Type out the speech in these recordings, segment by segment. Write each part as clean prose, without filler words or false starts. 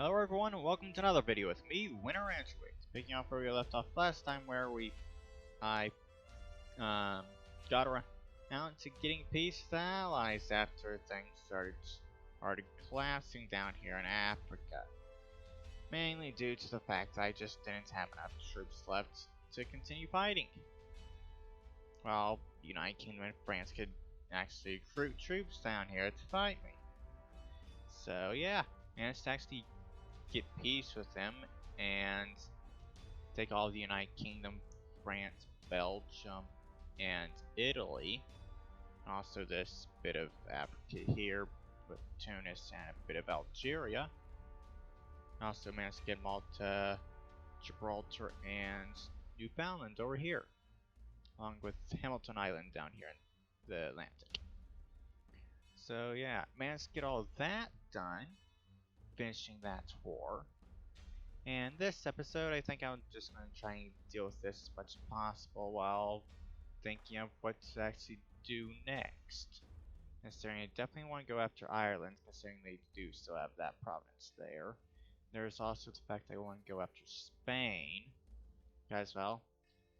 Hello everyone and welcome to another video with me, WWII. Picking up where we left off last time where I got around to getting peace with allies after things started collapsing down here in Africa. Mainly due to the fact I just didn't have enough troops left to continue fighting. Well, United Kingdom and France could actually recruit troops down here to fight me. So yeah, managed to actually get peace with them and take all of the United Kingdom, France, Belgium, and Italy. Also this bit of Africa here with Tunis and a bit of Algeria. Also managed to get Malta, Gibraltar, and Newfoundland over here, along with Hamilton Island down here in the Atlantic. So yeah, managed to get all of that done, finishing that war. And this episode, I think I'm just going to try and deal with this as much as possible while thinking of what to actually do next. Considering I definitely want to go after Ireland, considering they do still have that province there. There's also the fact I want to go after Spain. As well,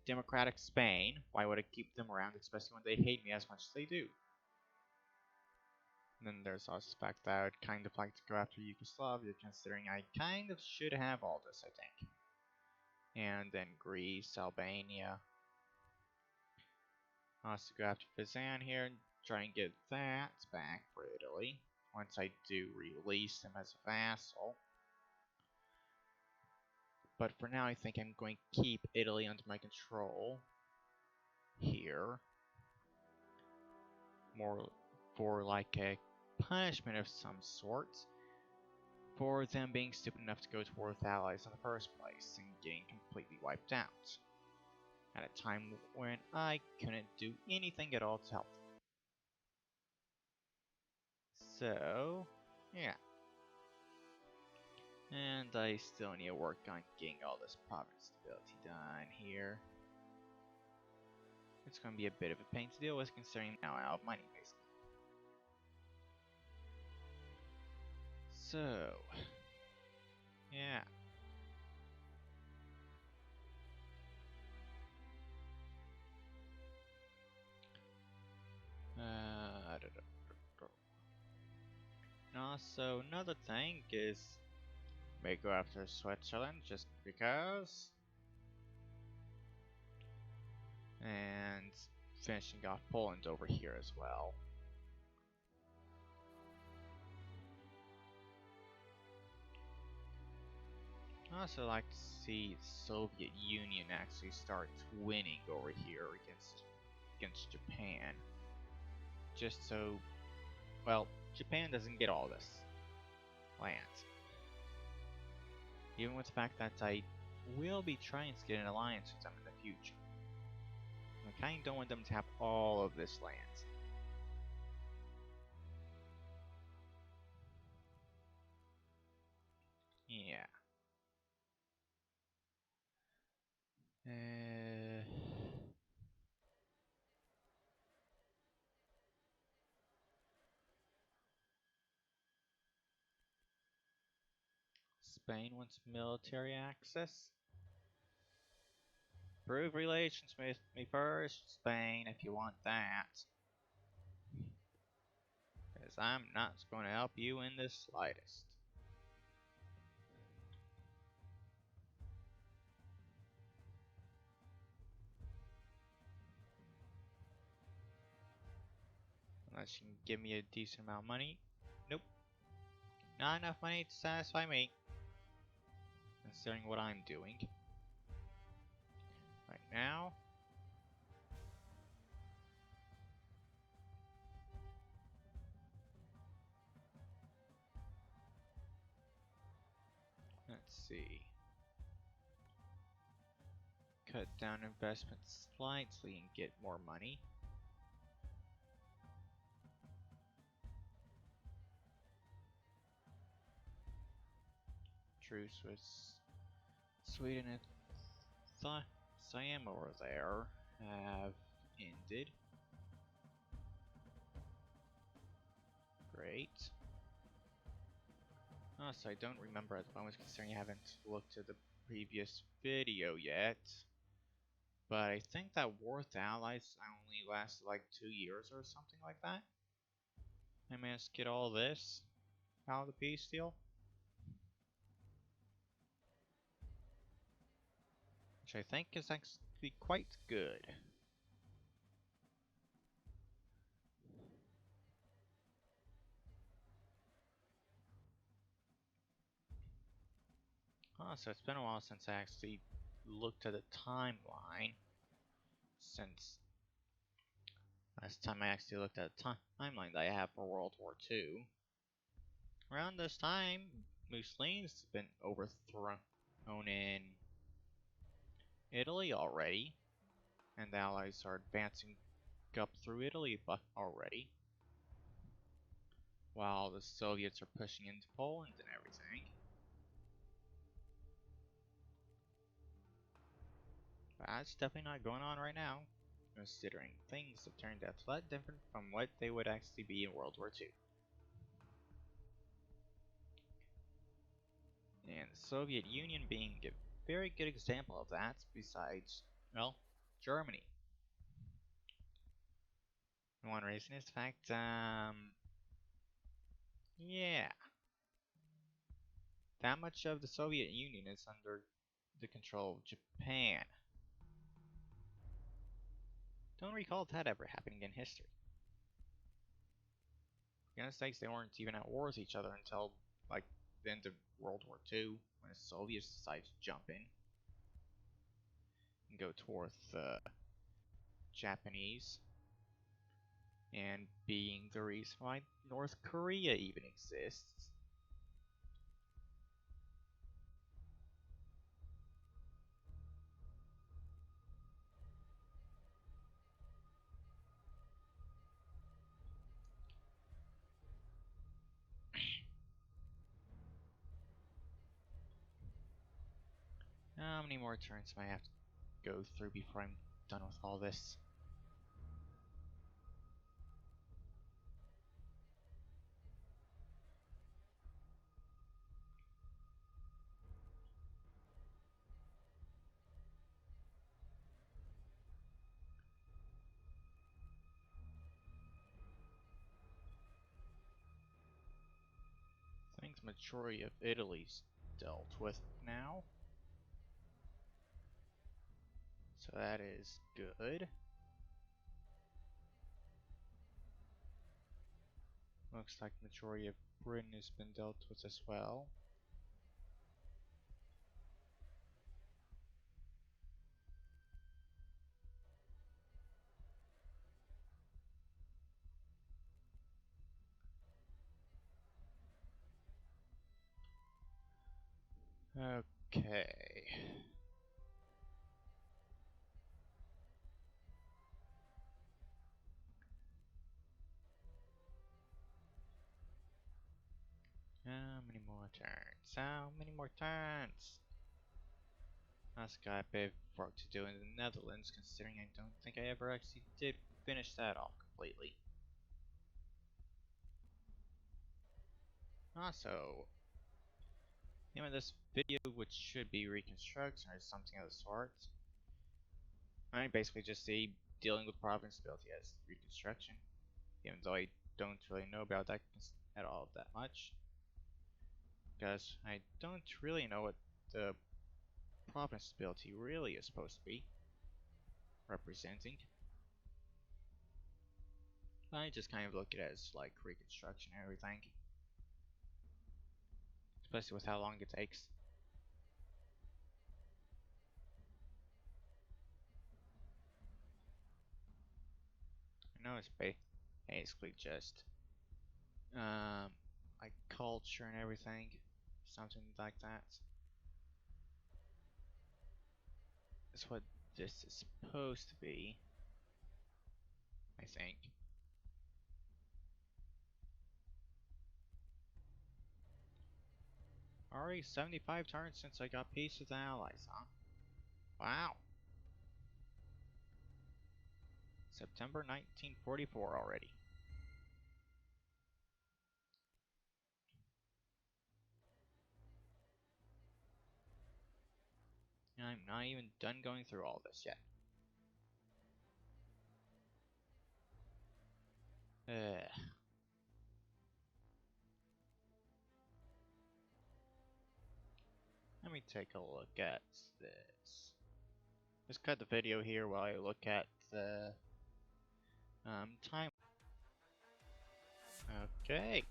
democratic Spain, why would I keep them around, especially when they hate me as much as they do? And then there's also the fact that I would kind of like to go after Yugoslavia, considering I kind of should have all this, I think. And then Greece, Albania. Also go after Fazan here and try and get that back for Italy, once I do release him as a vassal. But for now I think I'm going to keep Italy under my control here. More for like a punishment of some sort for them being stupid enough to go to war with allies in the first place and getting completely wiped out at a time when I couldn't do anything at all to help them. So, yeah. And I still need to work on getting all this province stability done here. It's going to be a bit of a pain to deal with considering now I'm out of money, basically. So, yeah. And also, another thing is, may go after Switzerland just because. And finishing off Poland over here as well. I also like to see the Soviet Union actually start winning over here against Japan. Just so, well, Japan doesn't get all this land. Even with the fact that I will be trying to get an alliance with them in the future. I kinda don't want them to have all of this land. Yeah. Spain wants military access. Improve relations with me first, Spain, if you want that. Because I'm not going to help you in the slightest. Unless you can give me a decent amount of money. Nope. Not enough money to satisfy me. Considering what I'm doing. Right now. Let's see. Cut down investments slightly and get more money. Truce with Sweden and Siam over there have ended. Great. So I don't remember at the moment, considering I haven't looked at the previous video yet. But I think that War with the Allies only lasted like 2 years or something like that. I managed to get all this out of the peace deal, which I think is actually quite good. So it's been a while since I actually looked at the timeline, since last time I actually looked at the timeline that I have for World War II. Around this time, Mussolini's been overthrown in Italy already, and the Allies are advancing up through Italy already, while the Soviets are pushing into Poland and everything. But that's definitely not going on right now, considering things have turned out a lot different from what they would actually be in World War II. And the Soviet Union being a very good example of that, besides, well, Germany. One reason is the fact, yeah, that much of the Soviet Union is under the control of Japan. Don't recall that ever happening in history. For goodness sakes, they weren't even at war with each other until, like, the end of World War II, when the Soviets decided to jump in and go to war with the Japanese, and being the reason why North Korea even exists. How many more turns am I have to go through before I'm done with all this? I think the majority of Italy's dealt with now, so that is good. Looks like the majority of Britain has been dealt with as well. Okay. How many more turns? How many more turns? That's got a bit of work to do in the Netherlands, considering I don't think I ever actually did finish that off completely. Also, name of this video, which should be Reconstruction or something of the sort. I basically just see dealing with province ability as Reconstruction, even though I don't really know about that at all that much, because I don't really know what the province ability really is supposed to be representing. I just kind of look at it as like Reconstruction and everything, especially with how long it takes. I know it's basically just like culture and everything, something like that. That's what this is supposed to be, I think. Already 75 turns since I got peace with the Allies, huh? Wow. September 1944 already. I'm not even done going through all this yet. Let me take a look at this. Just cut the video here while I look at the time. Okay.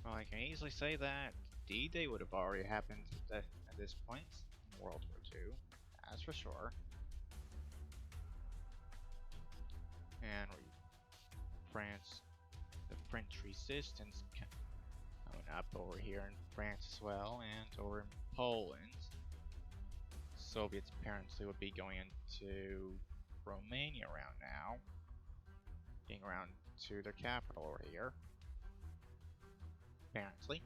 Well, I can easily say that D-Day would have already happened at this point in World War II. That's for sure. And France, the French resistance coming up over here in France as well, and over in Poland. Soviets apparently would be going into Romania around now, getting around to their capital over here. Apparently.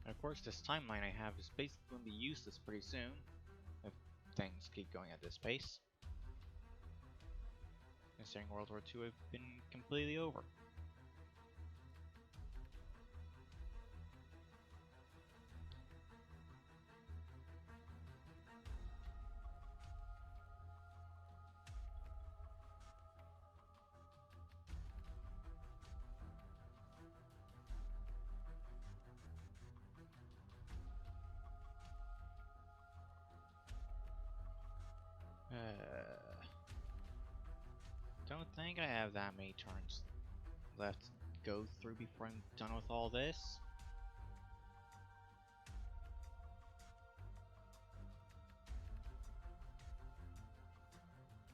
Of course, this timeline I have is basically going to be useless pretty soon, if things keep going at this pace. Considering World War II have been completely over. Don't think I have that many turns left to go through before I'm done with all this.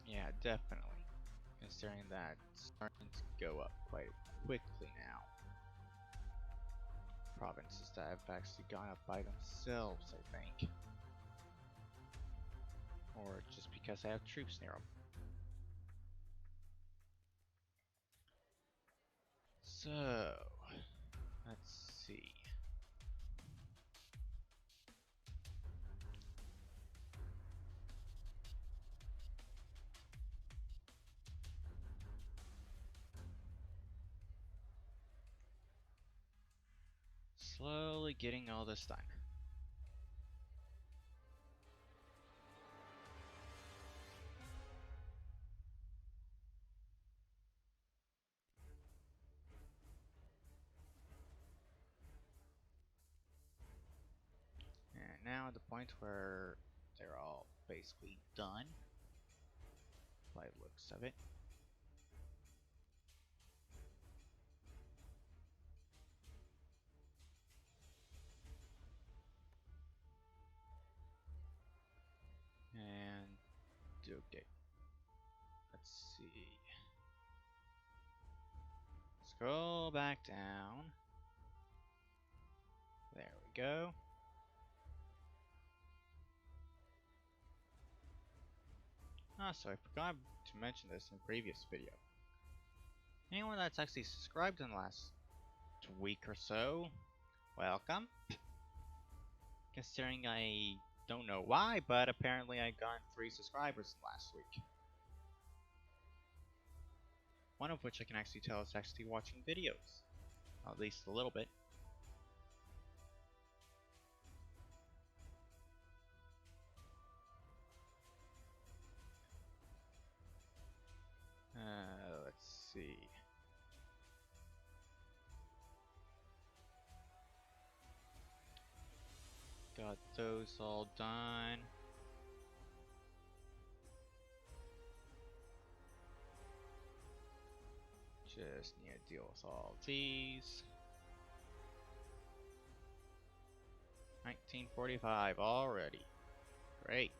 Yeah, definitely. Considering that it's starting to go up quite quickly now. Provinces that have actually gone up by themselves, I think. Or just because I have troops near them. So, let's see. Slowly getting all this done. And now at the point where they're all basically done, by the looks of it. And okay, let's see. Scroll back down. There we go. So I forgot to mention this in a previous video. Anyone that's actually subscribed in the last week or so, welcome. Considering I don't know why, but apparently I got 3 subscribers last week. One of which I can actually tell is actually watching videos. At least a little bit. Let's see. Got those all done. Just need to deal with all these. 1945 already. Great.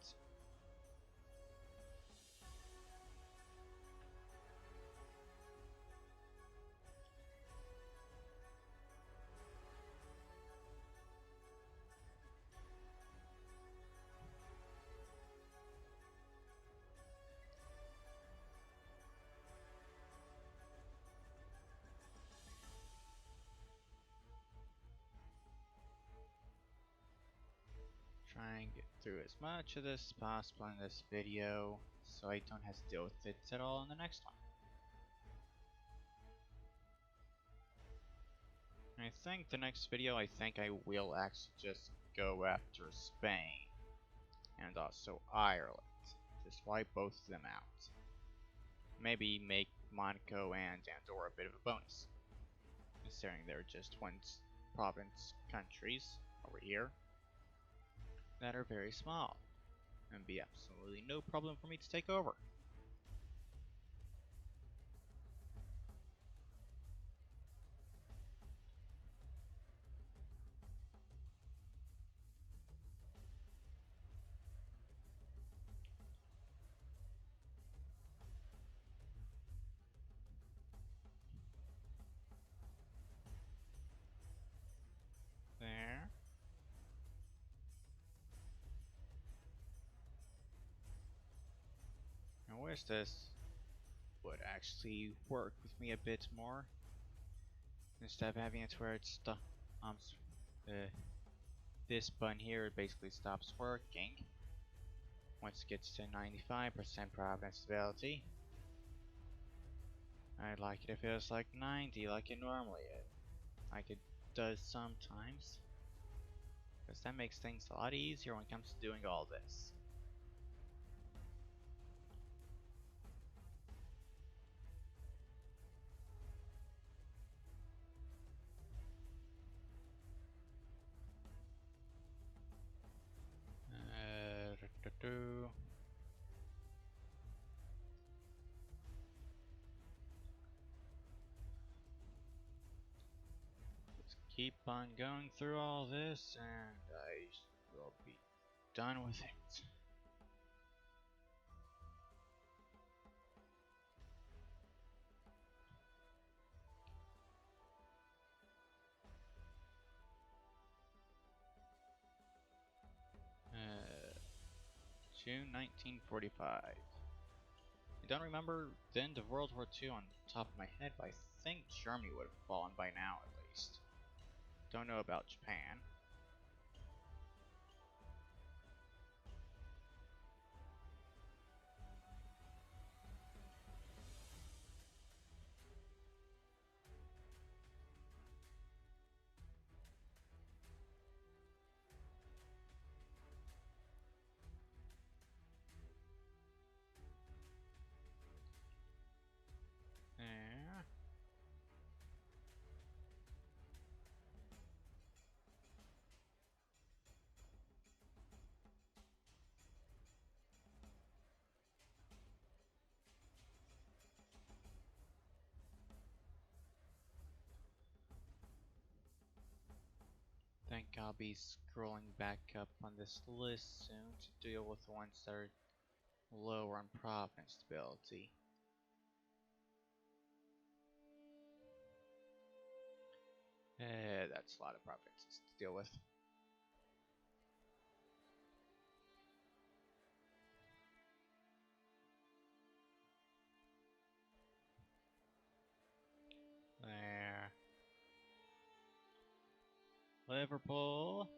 Try and get through as much of this as possible in this video. so I don't have to deal with it at all in the next one. I think the next video, I will actually just go after Spain and also Ireland. Just wipe both of them out. Maybe make Monaco and Andorra a bit of a bonus, considering they're just one province countries over here that are very small and be absolutely no problem for me to take over. There. I wish this would actually work with me a bit more, instead of having it where it's um uh, this button here basically stops working once it gets to 95% providence stability. I'd like it if it was like 90 like it normally is. Like it does sometimes. Because that makes things a lot easier when it comes to doing all this. Just keep on going through all this and I will be done with it. June 1945. I don't remember the end of World War II on the top of my head, but I think Germany would have fallen by now at least. Don't know about Japan. There. Think I'll be scrolling back up on this list soon to deal with the ones that are lower on province stability. That's a lot of provinces to deal with. There. Liverpool.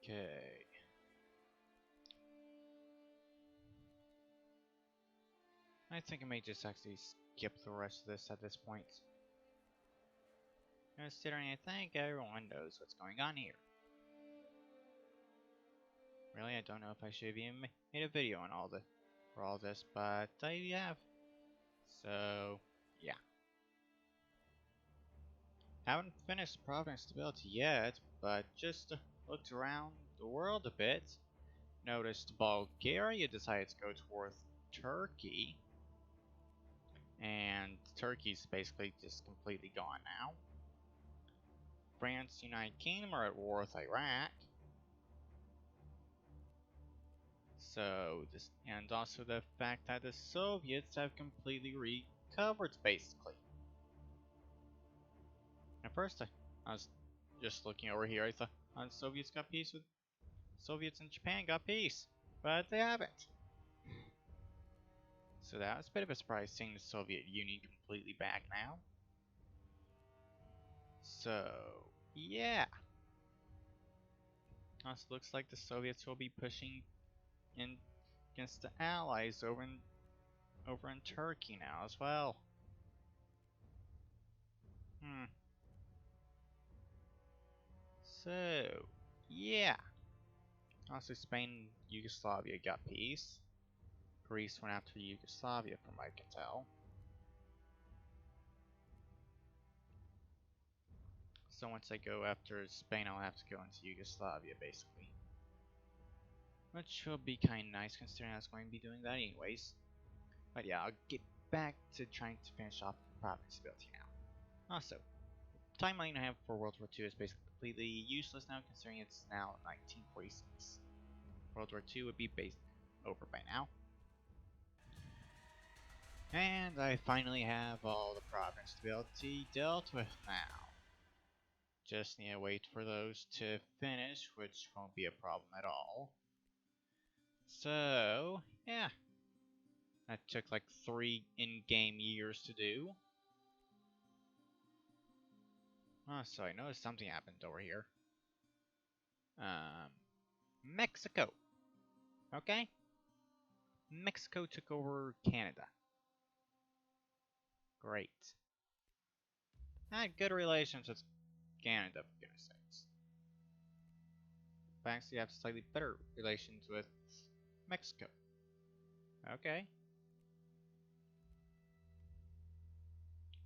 Okay. I think I may just actually skip the rest of this at this point. Considering I think everyone knows what's going on here. Really, I don't know if I should have even made a video on for all this, but I have. So, yeah. Haven't finished province stability yet, but just looked around the world a bit. Noticed Bulgaria decided to go towards Turkey. And Turkey's basically just completely gone now. France, United Kingdom are at war with Iraq. So, and also the fact that the Soviets have completely recovered, basically. At first, I was just looking over here. I thought Soviets got peace with Soviets and Japan got peace, but they haven't. So that was a bit of a surprise, seeing the Soviet Union completely back now. So yeah, Also, looks like the Soviets will be pushing in against the Allies over in Turkey now as well. So, yeah. Also, Spain and Yugoslavia got peace. Greece went after Yugoslavia, from what I can tell. So once I go after Spain, I'll have to go into Yugoslavia, basically. Which will be kind of nice, considering I was going to be doing that anyways. But yeah, I'll get back to trying to finish off the province ability now. Also, the timeline I have for World War II is basically completely useless now, considering it's now 1946. World War II would be over by now. And I finally have all the province stability dealt with now. Just need to wait for those to finish, which won't be a problem at all. So, yeah. That took like 3 in-game years to do. Oh, so I noticed something happened over here. Mexico. Okay? Mexico took over Canada. Great. I had good relations with Canada, for goodness sakes. But actually, I have slightly better relations with Mexico. Okay.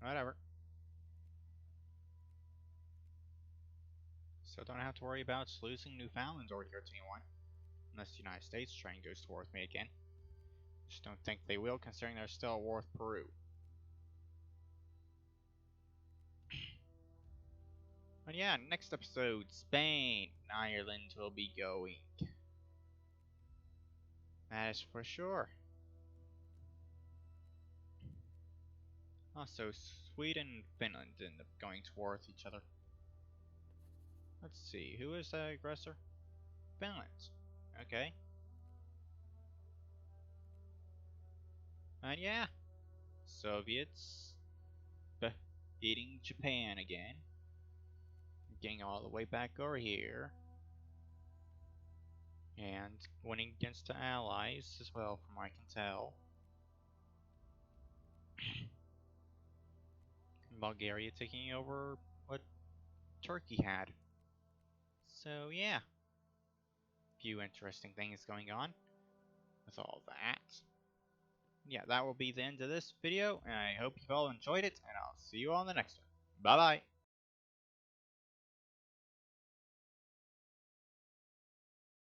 Whatever. So don't have to worry about losing Newfoundland over here to anyone. Unless the United States try and goes to war with me again. Just don't think they will, considering they're still at war with Peru. But yeah, next episode, Spain and Ireland will be going. That is for sure. Also, Sweden and Finland end up going to war with each other. Let's see, who is the aggressor? Finland. Okay. And yeah, Soviets beating Japan again. Getting all the way back over here. And winning against the Allies as well, from what I can tell. Bulgaria taking over what Turkey had. So yeah, few interesting things going on with all that. Yeah, that will be the end of this video, and I hope you've all enjoyed it, and I'll see you on the next one. Bye bye!